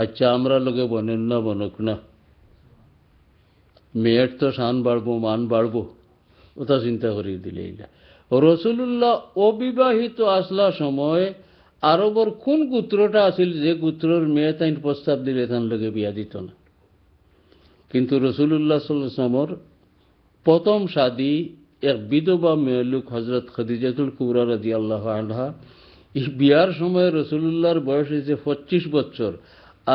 আচ্ছা আমরা লোকে বনেন না বনক না, মেয়ের তো শান বাড়বো, মান বাড়বো, ওটা চিন্তা করিয়ে দিলে এইলা। রসুল্লাহ অবিবাহিত আসলা সময় আরবর কোন গোত্রটা আছিল যে গোত্রর মেয়ে তাই প্রস্তাব দিলে তার লোকে বিয়া দিত না। কিন্তু রসুল্লাহ সাল্লামর প্রথম শাদী এক বিধবা মেয়ে লোক হজরত খদিজাতুল কুবরা রাদিয়াল্লাহু আনহা, এই বিয়ার সময় রসুল্লাহর বয়স হয়েছে 25 বছর,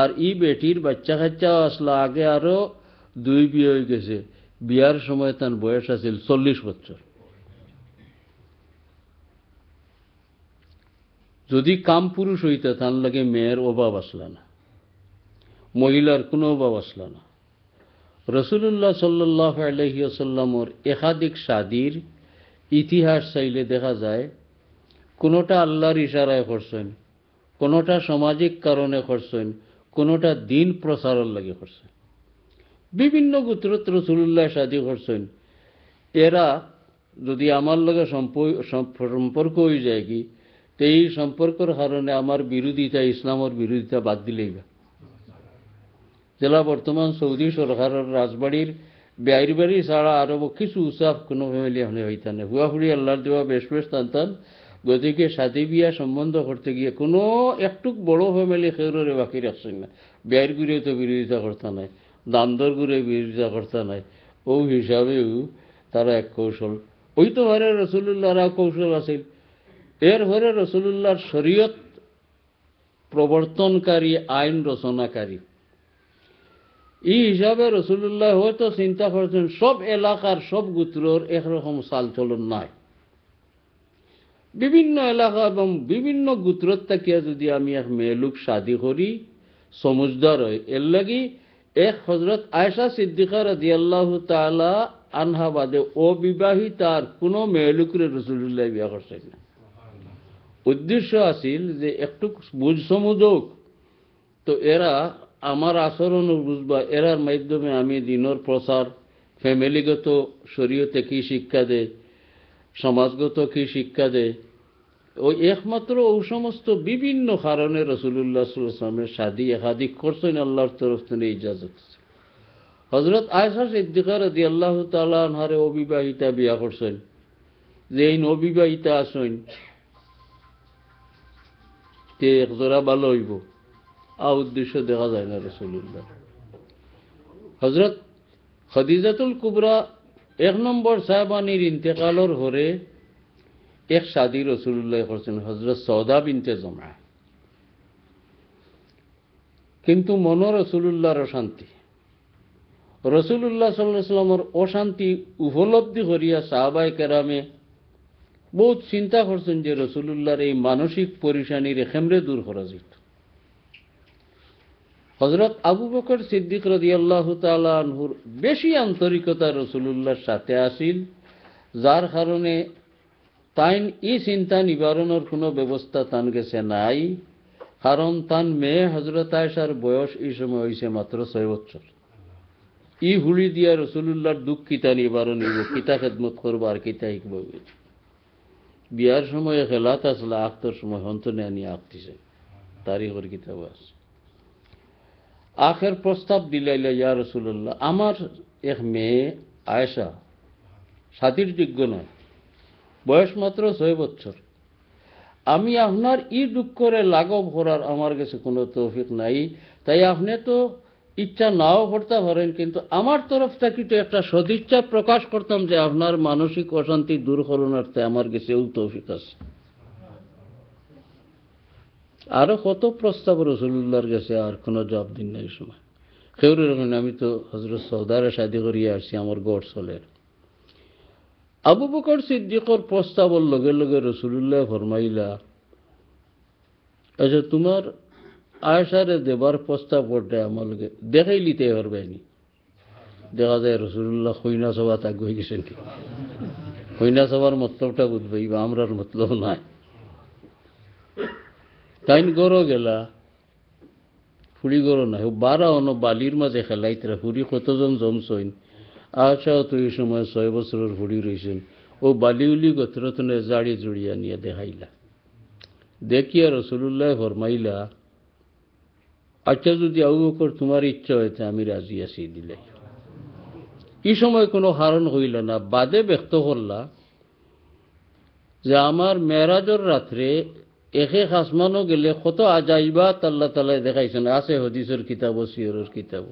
আর এই বেটির বাচ্চা কাচ্চা আসলা আগে আরো 2 বিয়ে হয়ে গেছে। বিয়ার সময় তার বয়স আছিল 40 বছর। যদি কাম পুরুষ হইতে তার লাগে মেয়ের অভাব আসলা না, মহিলার কোনো অভাব আসলা না। রসুল্লাহ সাল্লাল্লাহু আলাইহি ওয়াসাল্লামর একাধিক শাদীর ইতিহাস চাইলে দেখা যায় কোনোটা আল্লাহর ইশারায় করছেন, কোনোটা সামাজিক কারণে করছেন, কোনোটা দিন প্রচারের লাগে করছেন। বিভিন্ন গোত্রত রসুল্লাহ শাদী করছেন। এরা যদি আমার লগে সম্পর্ক হয়ে যায় কি, তো এই সম্পর্কের কারণে আমার বিরোধিতা, ইসলামের বিরোধিতা বাদ দিলেই বা জেলা বর্তমান সৌদি সরকারের রাজবাড়ির বাইর বাড়ি ছাড়া আরব কিছু উৎসব কোনো ফ্যামিলি এখানে হইতে না, হুয়াহুড়ি আল্লাহর দেওয়া বেশ বেশ টানতান। গতিকে সাথী বিয়া সম্বন্ধ করতে গিয়ে কোনো একটু বড় ফ্যামিলি খেউরে বাকি রাখছেন না। বাইর গুড়ে তো বিরোধিতা করতে নাই, দামদর গুড়ে বিরোধিতা করতে নাই। ও হিসাবেও তারা এক কৌশল, ওই তো ঘরে রসুল্লাহরা কৌশল আছিল। এর ঘরে রসুল্লাহর শরীয়ত প্রবর্তনকারী, আইন রচনাকারী। এই হিসাবে রসুল্লাহ হয়তো চিন্তা করছেন সব এলাকার সব গোত্রর একরকম চালচলন নাই। বিভিন্ন এলাকা এবং বিভিন্ন গোত্রত থাকিয়া যদি আমি এক মেয়ে লোক শাদী করি, সমুজদার হয়। এর লাগি এক হজরত আয়েশা সিদ্দিকা রাদিয়াল্লাহু তাআলা আনহা বাদে অবিবাহিতার কোনো মেয়ে লোকরে রসুল্লাহ বিয়া করছেন না। উদ্দেশ্য আছিল যে একটু বুঝ সমুদক, তো এরা আমার আচরণ বুঝবা, এরার মাধ্যমে আমি দিনের প্রচার, ফ্যামিলিগত শরীয়তে কি শিক্ষা দেয়, সমাজগত কি শিক্ষা দেয়, ওই একমাত্র ওই সমস্ত বিভিন্ন কারণে রসুল্লাহ সাল্লাল্লাহু আলাইহি ওয়াসাল্লামের শাদী একাধিক করছেন, আল্লাহর তরফ থেকে ইজাজত। হযরত আয়েশা সিদ্দিকা রাদিয়াল্লাহু তাআলা আনহারে অবিবাহিতা বিয়া করছেন। যে এই অবিবাহিতা আছেন তে একজোড়া ভালো হইব, উদ্দেশ্য দেখা যায় না রসুল্লাহ। হজরত খদিজাতুল কুবরা 1 নম্বর সাহাবানীর ইন্তেকালর হরে এক শাদী রসুল্লাহ করছেন, হজরত সৌদা বিনতে জমা। কিন্তু মন রসুল্লাহর অশান্তি, রসুল্লাহ সাল্লাল্লাহু আলাইহি ওয়াসাল্লামের অশান্তি উপলব্ধি করিয়া সাহাবায়ে কেরামে বহুত চিন্তা করছেন যে রসুল্লাহর এই মানসিক পরিশানির কেমনে দূর করা যেত। হযরত আবু বকর সিদ্দিক রাদিয়াল্লাহু তাআলা আনহুর বেশি আন্তরিকতা রসুল্লাহর সাথে আসিল, যার কারণে তাইন এই চিন্তা নিবারণের কোনো ব্যবস্থা তান গেছে নাই। কারণ তান মেয়ে হযরত আয়েশার বয়স এই সময় হয়েছে মাত্র 6 বছর। ই হুড়ি দিয়া রসুল্লাহর দুঃখ কিতা নিবারণ হইব, কিতা খেদমত করবো আর কিতা শিখব। বিয়ার সময় খেলাত আসলে আখতর সময় হন্তনে আনি আঁকতেছে, তারিখের কিতাব আছে। আখের প্রস্তাব দিলাইলা, ইয়া রাসূলুল্লাহ, আমার এক মেয়ে আয়েশা শাদীর যোগ্য নয়, বয়স মাত্র 6 বছর। আমি আপনার ই দুঃখ করে লাঘব করার আমার কাছে কোনো তৌফিক নাই। তাই আপনি তো ইচ্ছা নাও করতে পারেন, কিন্তু আমার তরফ থেকে তো একটা সদিচ্ছা প্রকাশ করতাম যে আপনার মানসিক অশান্তি দূর করণার্থে আমার কাছেও তৌফিক আছে। আরো কত প্রস্তাব রসুল্লাহর কাছে, আর কোনো জবাব দিন না এই সময়। কেউ রকম আমি তো হযরত সৌদারে শাদী করিয়া আসছি, আমার গড় চলের। আবু বকর সিদ্দিকর প্রস্তাবের লগে লগে রসুল্লাহ ফরমাইলা, আচ্ছা তোমার আয়েশারে দেবার প্রস্তাব করতে আমার লগে দেখাই লিতে পারবেনি। দেখা যায় রসুল্লাহ কইনা সভা তাক হয়ে গেছেন কি, কইনা সভার মতলবটা বুঝবে, আমরার মতলব নাই। তাইন গড় গেলা, ফুড়ি গড় নাই, 12 অন বালির মাঝে খেলাইতরা, ফুড়ি কতজন জমছইন। আশাও তো এই সময় 6 বছরের ফুড়ি রয়েছেন। ও বালিউলি গোত্রতনে জাড়ি জুড়িয়া নিয়ে দেখাইলা। দেখিয়া রসুল্লাহ ফরমাইলা, আচ্ছা যদি আবু বকর তোমার ইচ্ছা হয়েছে আমি রাজি আছি দিলে। এই সময় কোনো কারণ হইল না, বাদে ব্যক্ত করলা যে আমার মেরাজের রাত্রে একে আসমানও গেলে কত আজাইবাত আল্লাহ তাআলা দেখাইছেন, আছে হাদিসের কিতাব ও সিয়রের কিতাব।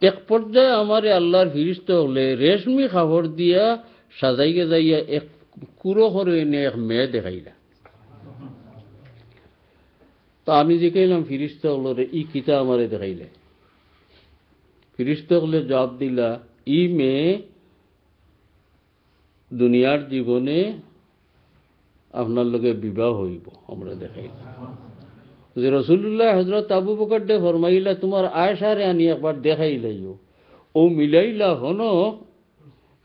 এক পর্যায়ে আমার আল্লাহর ফিরিস্তা হলে রেশমি কাপড় দিয়া সাজাইয়া যাইয়া এক কুড়ো করে এনে এক মেয়ে দেখাইলা। তো আমি জিজ্ঞাইলাম ফিরিস্তা হলো রে ই কিতা আমারে দেখাইলে? ফিরিস্তা হলে জবাব দিলা, ই মেয়ে দুনিয়ার জীবনে আপনার লগে বিবাহ হইব আমরা দেখাইলাম। যে রাসূলুল্লাহ হযরত আবু বকর দে ফরমাইলা তোমার আয়েশারে আনি একবার দেখাইলাইও। ও মিলাইলা হনো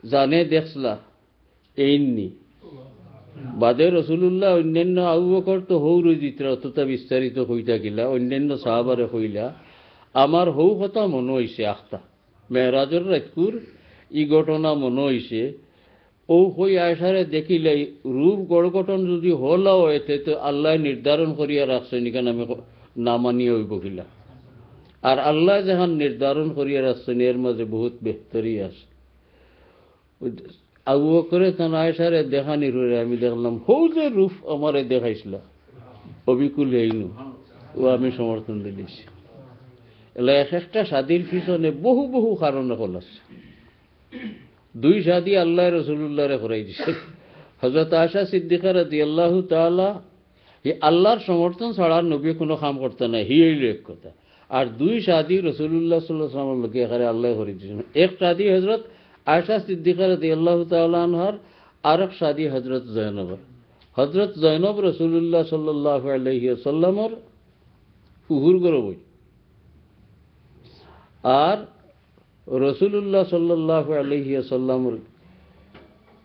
জানে দেখছলা এইনি। বাদে রাসূলুল্লাহ অন্যান্য আবু বকর তো হৌর জিত্রা অতটা বিস্তারিত হইতা গিলা, অন্যান্য সাহাবারে হইলা আমার হৌ কথা মনে হইছে আখতা মেরাজের রাতকুর ই ঘটনা মনে হইছে। ও হই আয়সারে দেখিলাই রূপ গড়গঠন যদি হলাও হয়েছে তো আল্লাহ নির্ধারণ করিয়া রাখছেন এখানে আমি না মানিয়ে হইব কিলা। আর আল্লাহ যখন নির্ধারণ করিয়া রাখছেন এর মাঝে বহুত বেহতরি আছে। আবু বকরে তান আয়সারে দেখানি রয়ে আমি দেখলাম হৌ যে রূপ আমারে দেখাইছিল অবিকুল হইনু ও আমি সমর্থন দিয়েছি। এলা এক একটা শাদির পিছনে বহু বহু কারণ হল আছে। দুই শাদি আল্লাহ রাসূলুল্লাহরে করাই দিছে। হযরত আয়েশা সিদ্দিকা রাদিয়াল্লাহু তাআলা আল্লাহর সমর্থন ছাড়া নবী কোনো কাম করতে না, হি হইল এক কথা। আর দুই শাদি রাসূলুল্লাহ সাল্লাল্লাহু আলাইহি ওয়াসাল্লামের লোকে এখানে আল্লাহ করে দিয়েছেন। এক শাদি হযরত আয়েশা সিদ্দিকা রাদিয়াল্লাহু তাআলা আনহার, আর এক শাদি হযরত জয়নবর। হযরত জয়নব রাসূলুল্লাহ সাল্লাল্লাহু আলাইহি ওয়াসাল্লামের উহুর গরবই। আর রাসূলুল্লাহ সাল্লাল্লাহু আলাইহি ওয়াসাল্লামের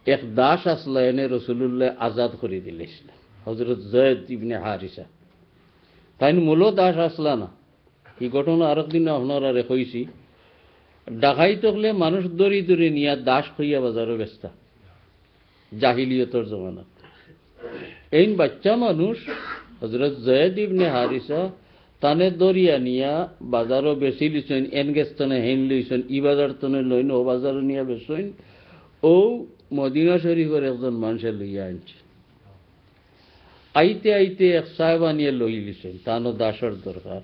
এক দাস আসলা এনে রাসূলুল্লাহ আজাদ করে দিলেন, হযরত যায়েদ ইবনে হারিসা। তাই মূল দাস আসলা না। এই ঘটনা আরেকদিন আপনারা রেখেছি। ডাকাইত হলে মানুষ দড়ি দড়ি নিয়ে দাস হইয়া বাজারে ব্যস্ত জাহিলিয়তর জমানা। এই বাচ্চা মানুষ হযরত যায়েদ ইবনে হারিসা তানে দরিয়া নিয়া বাজারও বেশি লিছেন, এনগেস্তনে হেন লইছেন, ই বাজার তনে লইন, ও বাজারও নিয়া বেছেন। ও মদিনা শরীফের একজন মানুষের লইয়া আনছে। আইতে আইতে এক সাহেব আনিয়ে লই লিছেন, তানো দাসর দরকার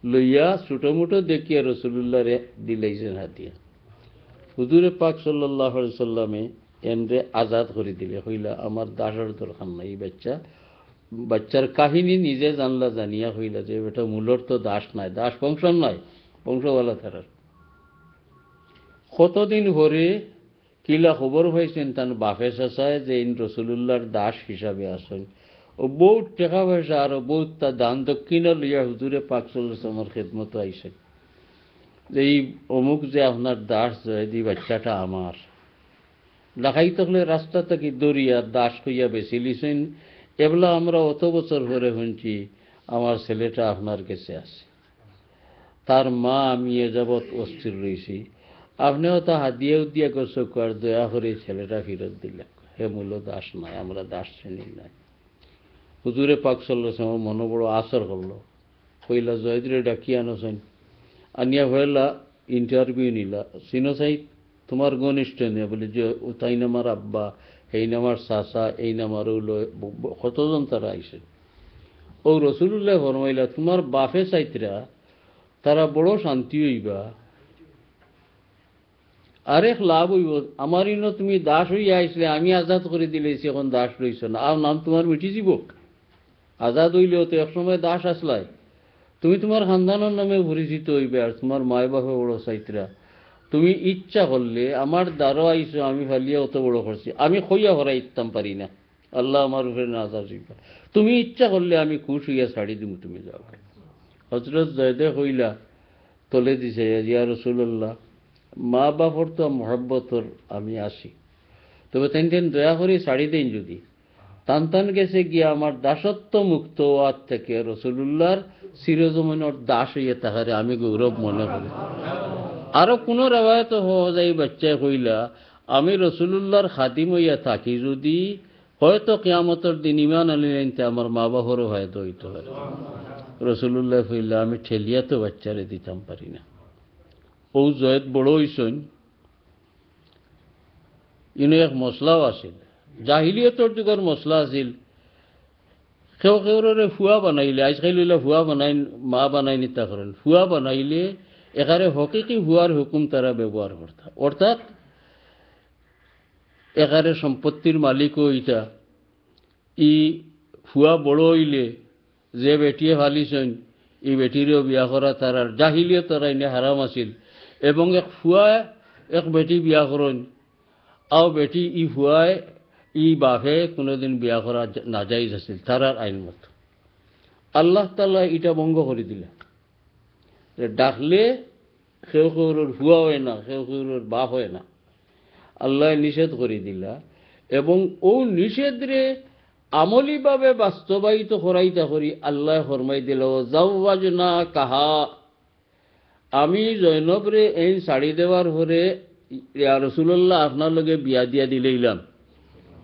লইয়া ছোটো মোটো দেখিয়া রাসূলুল্লাহরে দিলাইছেন হাতিয়া। হুজুরে পাক সাল্লাল্লাহু আলাইহি সাল্লামে এনরে আজাদ করে দিলে, হইলা আমার দাসর দরকার নাই। বাচ্চার কাহিনী নিজে জানলা, জানিয়া হইলা যে এটা মূলর তো দাস নাই, দাস বংশন নয়, বংশওয়ালা তারার। কতদিন পরে কিলা খবর হয়েছেন তার বাপে চাচায় যে ইন রাসূলুল্লাহর দাস হিসাবে আসেন। ও বহুত টাকা পয়সা আর বহুত তা দান দক্ষিণা লইয়া হুজুরে পাক সাল্লাল্লাহু আলাইহি ওয়াসাল্লামের খেদমত আইসেন যে এই অমুক যে আপনার দাস জয়দি বাচ্চাটা আমার। দেখাই তখন রাস্তা থেকে দরিয়া দাস হইয়া বেশি লিছেন। এগুলো আমরা অত বছর ধরে শুনছি আমার ছেলেটা আপনার কাছে আছে। তার মা আমি এ যাবৎ অস্থির রয়েছি, আপনিও তা হাদিয়েও দিয়া গেছ আর দয়া করে ছেলেটা ফেরত দিলেন। হে মূল দাস নাই, আমরা দাস শ্রেণী নাই। হুজুরে পাক সাল্লাল্লাহু আলাইহি ওয়াসাল্লাম মনে বড় আসর করলো। কইলা জয়দরে ডাকি আনোছেন, আনিয়া হইলা ইন্টারভিউ নিলা। চিনো চাই তোমার ঘনিষ্ঠ নিয়ে বলে যে ও তাই নামার আব্বা, এই নামার চাচা, এই নামার কতজন তারা আইসে। ও রাসূলুল্লাহ ফরমাইলা তোমার বাপে চাইতরা তারা বড় শান্তি হইবা, আরেক লাভ হইব। আমার ইনো তুমি দাস হইয়া আইসলে, আমি আজাদ করে দিলেছি, এখন দাস রইছ না, আর নাম তোমার মিটি যাব। আজাদ হইলেও তো একসময় দাস আসলাই। তুমি তোমার খানদানের নামে পরিচিত হইবে, আর তোমার মায় বাপে বড় চাইতরা। তুমি ইচ্ছা করলে আমার দ্বারা আইসো, আমি ফালিয়া অত বড় করছি, আমি খইয়া হরাই ইতাম পারি না, আল্লাহ আমার উপরে নাজার হইবা। তুমি ইচ্ছা করলে আমি খুশ হইয়া ছাড়ি দিব, তুমি যাও। হযরত জয়দে কইলা তলে দিছে, ইয়া রাসূলুল্লাহ মা বাপর তো মহব্বতর আমি আসি, তবে তেন দয়া করে ছাড়ি দেন। যদি টান গেছে গিয়া আমার দাসত্ব মুক্ত হওয়ার থেকে রাসূলুল্লাহর চিরজীবনের দাস হইয়া তাহারে আমি গৌরব মনে করি। আরো কোন রেওয়ায়ত হওয়া যায় বাচ্চায় কইলা আমি রাসূলুল্লাহর খাদিম হইয়া থাকি যদি, হয়তো কিয়ামতের দিন ঈমান আনলেন আমার মা বাপরও হয়তো হইতে পারে। রসুল্লাহ কইলা আমি ঠেলিয়া তো বাচ্চারে দিতাম পারি না। ও জয়েত বড় হইসন ইনো এক মশলাও আছিল, জাহিলিয়তর যুগের মশলা আছিল। কেউ কেউরে ফুয়া বানাইলে, আজকাল হইলে ফুয়া বানাই মা বানাই নিতা করেন, ফুয়া বানাইলে এখানে হকিকি ফুয়ার হুকুম তারা ব্যবহার করতা। অর্থাৎ এখানে সম্পত্তির মালিকও ইটা, ই ফুয়া বড় হইলে যে বেটিয়ে ফালিছেন ই বেটিরেও বিয়া করা তার জাহিলিয়ত তারা এনে হারাম আছিল। এবং এক ফুয়া এক বেটি বিয়া করেন, আও বেটি ই ফুয়ায় ই বাপে কোনোদিন বিয়া করা নাজাইজ আছিল তারার আইন মতো। আল্লাহ তাআলা এটা ভঙ্গ করে দিলেন, ডাকলে কেউ কেউর ফুয়া হয় না, কেউ কেউর বাপ হয় না, আল্লাহ নিষেধ করে দিলা। এবং ও নিষেধরে আমলিভাবে বাস্তবায়িত করাইতা করি আল্লাহ ফরমাই দিল জাওয়াজনা কাহা, আমি জৈনবরে এই শাড়ি দেওয়ার পরে ইয়া রাসূলুল্লাহ আপনার লগে বিয়া দিয়া দিলেইলাম।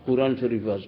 কুরআন শরীফ আছে।